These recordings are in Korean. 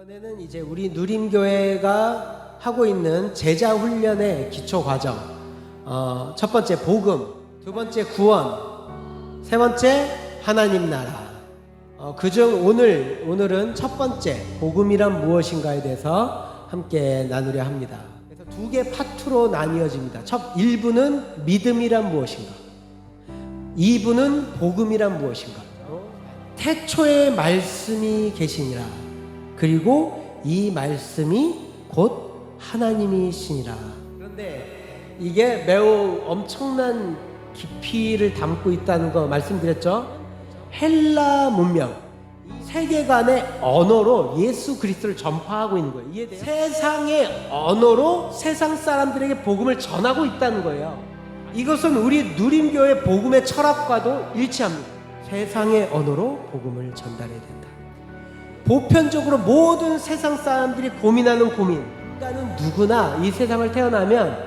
이번에는 이제 우리 누림교회가 하고 있는 제자 훈련의 기초 과정. 첫 번째 복음, 두 번째 구원, 세 번째 하나님 나라. 그중 오늘은 첫 번째 복음이란 무엇인가에 대해서 함께 나누려 합니다. 그래서 두 개 파트로 나뉘어집니다. 첫 1부는 믿음이란 무엇인가, 2부는 복음이란 무엇인가. 태초에 말씀이 계시니라. 그리고 이 말씀이 곧 하나님이시니라. 그런데 이게 매우 엄청난 깊이를 담고 있다는 거 말씀드렸죠. 헬라 문명, 세계관의 언어로 예수 그리스도를 전파하고 있는 거예요. 이해돼요? 세상의 언어로 세상 사람들에게 복음을 전하고 있다는 거예요. 이것은 우리 누림교회 복음의 철학과도 일치합니다. 세상의 언어로 복음을 전달해야 된다. 보편적으로 모든 세상 사람들이 고민하는 고민, 인간은 누구나 이 세상을 태어나면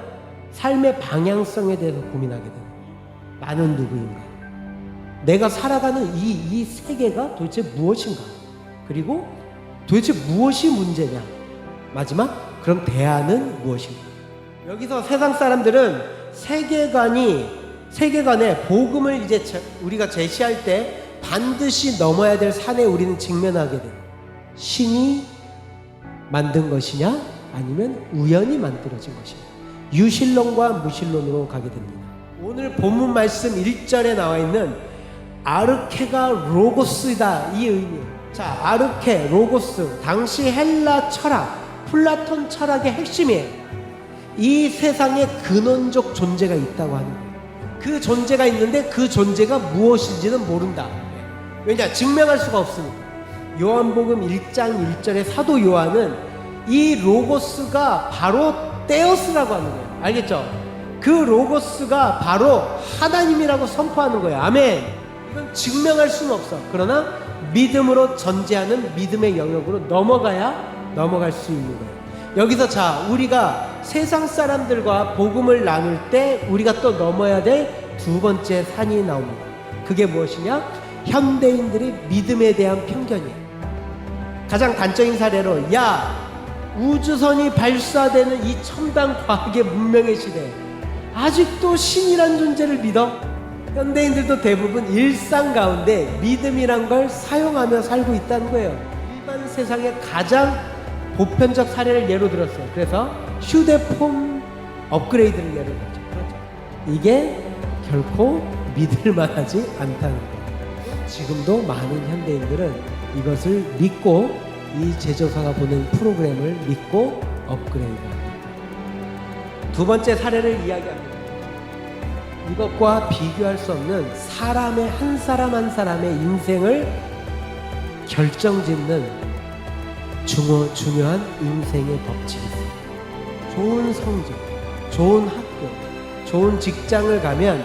삶의 방향성에 대해서 고민하게 됩니다. 나는 누구인가? 내가 살아가는 이 세계가 도대체 무엇인가? 그리고 도대체 무엇이 문제냐? 마지막, 그럼 대안은 무엇인가? 여기서 세상 사람들은 세계관에 복음을 이제 우리가 제시할 때 반드시 넘어야 될 산에 우리는 직면하게 돼요. 신이 만든 것이냐, 아니면 우연히 만들어진 것이냐. 유신론과 무신론으로 가게 됩니다. 오늘 본문 말씀 1절에 나와 있는 아르케가 로고스이다, 이 의미. 자, 아르케, 로고스, 당시 헬라 철학, 플라톤 철학의 핵심이에요. 이 세상에 근원적 존재가 있다고 하는 거예요. 그 존재가 있는데 그 존재가 무엇인지는 모른다. 왜냐? 증명할 수가 없으니까. 요한복음 1장 1절에 사도 요한은 이 로고스가 바로 테오스라고 하는 거예요. 알겠죠? 그 로고스가 바로 하나님이라고 선포하는 거예요. 아멘. 이건 증명할 수는 없어. 그러나 믿음으로 전제하는 믿음의 영역으로 넘어갈 수 있는 거예요. 여기서 자, 우리가 세상 사람들과 복음을 나눌 때 우리가 또 넘어야 될 두 번째 산이 나옵니다. 그게 무엇이냐? 현대인들의 믿음에 대한 편견이에요. 가장 단적인 사례로, 우주선이 발사되는 이 첨단 과학의 문명의 시대에 아직도 신이란 존재를 믿어? 현대인들도 대부분 일상 가운데 믿음이란 걸 사용하며 살고 있다는 거예요. 일반 세상의 가장 보편적 사례를 예로 들었어요. 그래서 휴대폰 업그레이드를 예로 들었죠. 그렇죠? 이게 결코 믿을 만하지 않다는 거예요. 지금도 많은 현대인들은 이것을 믿고 이 제조사가 보낸 프로그램을 믿고 업그레이드합니다. 두 번째 사례를 이야기합니다. 이것과 비교할 수 없는 사람의 한 사람 한 사람의 인생을 결정짓는 중요한 인생의 법칙이 있습니다. 좋은 성적, 좋은 학교, 좋은 직장을 가면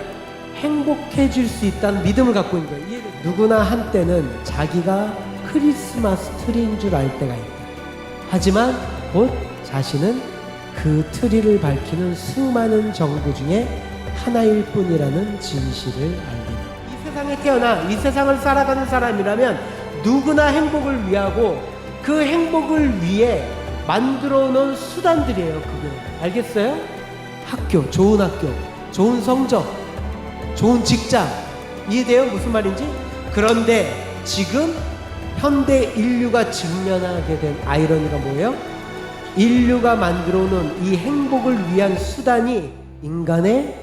행복해질 수 있다는 믿음을 갖고 있는 거예요. 누구나 한때는 자기가 크리스마스 트리인 줄 알 때가 있다. 하지만 곧 자신은 그 트리를 밝히는 수많은 정부 중에 하나일 뿐이라는 진실을 알게 됩니다. 이 세상에 태어나 이 세상을 살아가는 사람이라면 누구나 행복을 위하고 그 행복을 위해 만들어 놓은 수단들이에요. 그게 알겠어요? 학교, 좋은 성적, 좋은 직장. 이해돼요? 무슨 말인지? 그런데 지금 현대 인류가 직면하게 된 아이러니가 뭐예요? 인류가 만들어 놓은 이 행복을 위한 수단이 인간의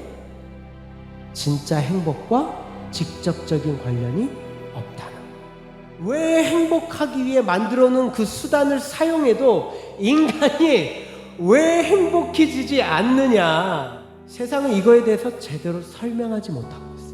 진짜 행복과 직접적인 관련이 없다는 거예요. 왜 행복하기 위해 만들어 놓은 그 수단을 사용해도 인간이 왜 행복해지지 않느냐? 세상은 이거에 대해서 제대로 설명하지 못하고 있어요.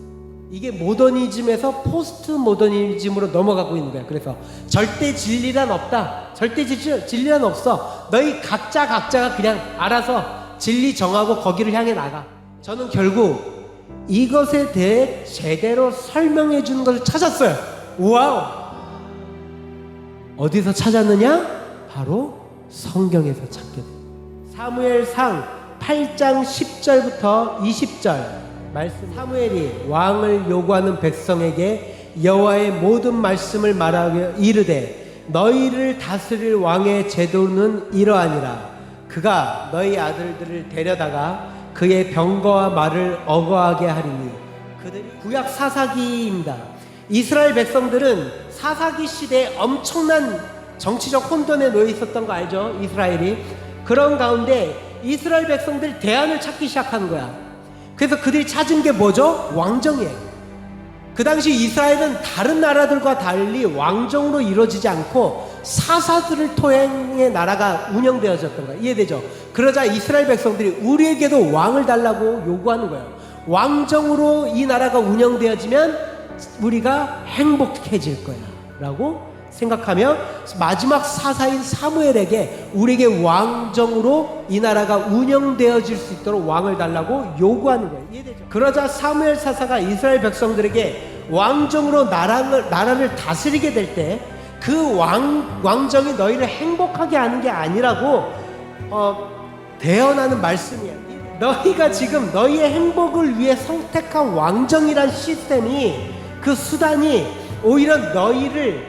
이게 모더니즘에서 포스트 모더니즘으로 넘어가고 있는 거야. 그래서 절대 진리란 없다. 절대 진리란 없어. 너희 각자가 그냥 알아서 진리 정하고 거기를 향해 나가. 저는 결국 이것에 대해 제대로 설명해 주는 것을 찾았어요. 와우! 어디서 찾았느냐? 바로 성경에서 찾게 돼요. 사무엘상 8장 10절부터 20절 말씀. 사무엘이 왕을 요구하는 백성에게 여호와의 모든 말씀을 말하며 이르되 너희를 다스릴 왕의 제도는 이러하니라. 그가 너희 아들들을 데려다가 그의 병거와 말을 어거하게 하리니. 그들이 구약 사사기입니다. 이스라엘 백성들은 사사기 시대에 엄청난 정치적 혼돈에 놓여 있었던 거 알죠? 이스라엘이. 그런 가운데 이스라엘 백성들이 대안을 찾기 시작하는 거야. 그래서 그들이 찾은 게 뭐죠? 왕정이에요. 그 당시 이스라엘은 다른 나라들과 달리 왕정으로 이루어지지 않고 사사들을 통해 나라가 운영되어졌던 거예요. 이해되죠? 그러자 이스라엘 백성들이 우리에게도 왕을 달라고 요구하는 거예요. 왕정으로 이 나라가 운영되어지면 우리가 행복해질 거야 라고 생각하며 마지막 사사인 사무엘에게 우리에게 왕정으로 이 나라가 운영되어질 수 있도록 왕을 달라고 요구하는 거예요. 이해되죠? 그러자 사무엘 사사가 이스라엘 백성들에게 왕정으로 나라를 다스리게 될 때 그 왕정이 너희를 행복하게 하는 게 아니라고 대언하는 말씀이에요. 너희가 지금 너희의 행복을 위해 선택한 왕정이란 시스템이, 그 수단이 오히려 너희를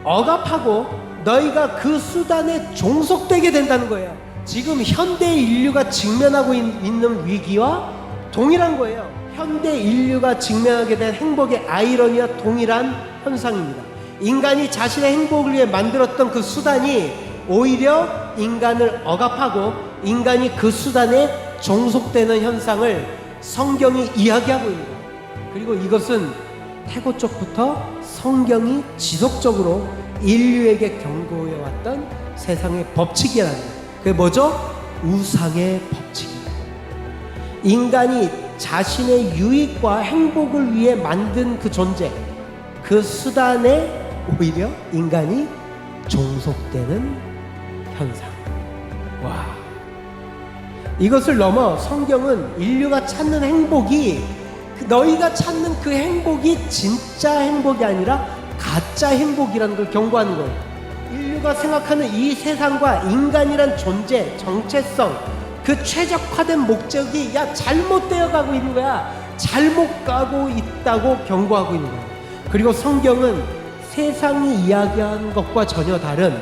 억압하고 너희가 그 수단에 종속되게 된다는 거예요. 지금 현대 인류가 직면하고 있는 위기와 동일한 거예요. 현대 인류가 직면하게 된 행복의 아이러니와 동일한 현상입니다. 인간이 자신의 행복을 위해 만들었던 그 수단이 오히려 인간을 억압하고 인간이 그 수단에 종속되는 현상을 성경이 이야기하고 있는 거예요. 그리고 이것은 태고 쪽부터 성경이 지속적으로 인류에게 경고해왔던 세상의 법칙이라는 거예요. 그게 뭐죠? 우상의 법칙이에요. 인간이 자신의 유익과 행복을 위해 만든 그 존재, 그 수단에 오히려 인간이 종속되는 현상. 와, 이것을 넘어 성경은 인류가 찾는 행복이, 너희가 찾는 그 행복이 진짜 행복이 아니라 가짜 행복이라는 걸 경고하는 거예요. 인류가 생각하는 이 세상과 인간이란 존재, 정체성, 그 최적화된 목적이 잘못되어 가고 있는 거야. 잘못 가고 있다고 경고하고 있는 거예요. 그리고 성경은 세상이 이야기하는 것과 전혀 다른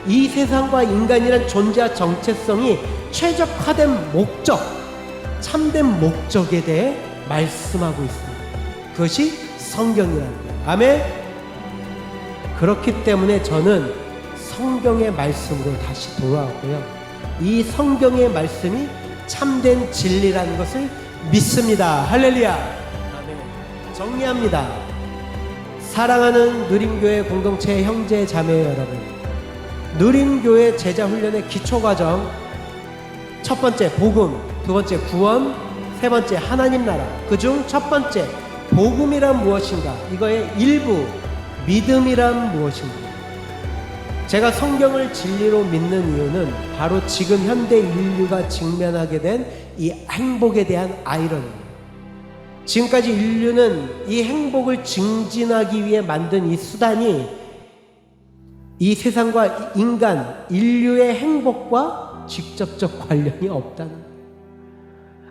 이 세상과 인간이란 존재와 정체성이 최적화된 목적, 참된 목적에 대해 말씀하고 있습니다. 그것이 성경이라는 거예요. 아멘. 그렇기 때문에 저는 성경의 말씀으로 다시 돌아왔고요. 이 성경의 말씀이 참된 진리라는 것을 믿습니다. 할렐루야. 아멘. 정리합니다. 사랑하는 누림교회 공동체 형제 자매 여러분, 누림교회 제자훈련의 기초과정, 첫 번째 복음, 두 번째 구원, 세 번째 하나님 나라, 그중 첫 번째 복음이란 무엇인가, 이거의 일부 믿음이란 무엇인가. 제가 성경을 진리로 믿는 이유는 바로 지금 현대 인류가 직면하게 된 이 행복에 대한 아이러니입니다. 지금까지 인류는 이 행복을 증진하기 위해 만든 이 수단이 이 세상과 인간, 인류의 행복과 직접적 관련이 없다는 거예요.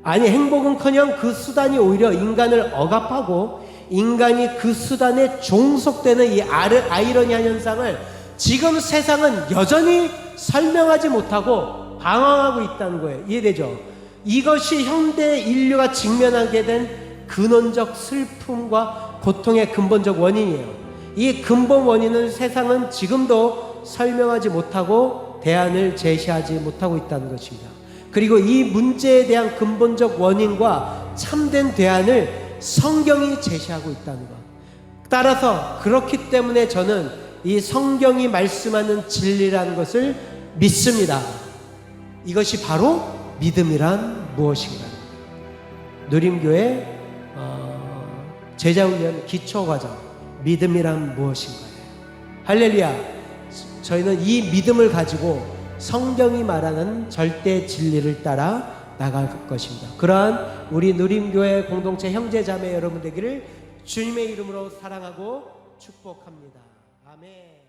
아니, 행복은커녕 그 수단이 오히려 인간을 억압하고 인간이 그 수단에 종속되는 이 아이러니한 현상을 지금 세상은 여전히 설명하지 못하고 방황하고 있다는 거예요. 이해되죠? 이것이 현대 인류가 직면하게 된 근원적 슬픔과 고통의 근본적 원인이에요. 이 근본 원인은 세상은 지금도 설명하지 못하고 대안을 제시하지 못하고 있다는 것입니다. 그리고 이 문제에 대한 근본적 원인과 참된 대안을 성경이 제시하고 있다는 것. 따라서 그렇기 때문에 저는 이 성경이 말씀하는 진리라는 것을 믿습니다. 이것이 바로 믿음이란 무엇인가. 누림교회 제자훈련 기초과정, 믿음이란 무엇인가요? 할렐루야. 저희는 이 믿음을 가지고 성경이 말하는 절대 진리를 따라 나갈 것입니다. 그러한 우리 누림교회 공동체 형제자매 여러분 되기를 주님의 이름으로 사랑하고 축복합니다. 아멘.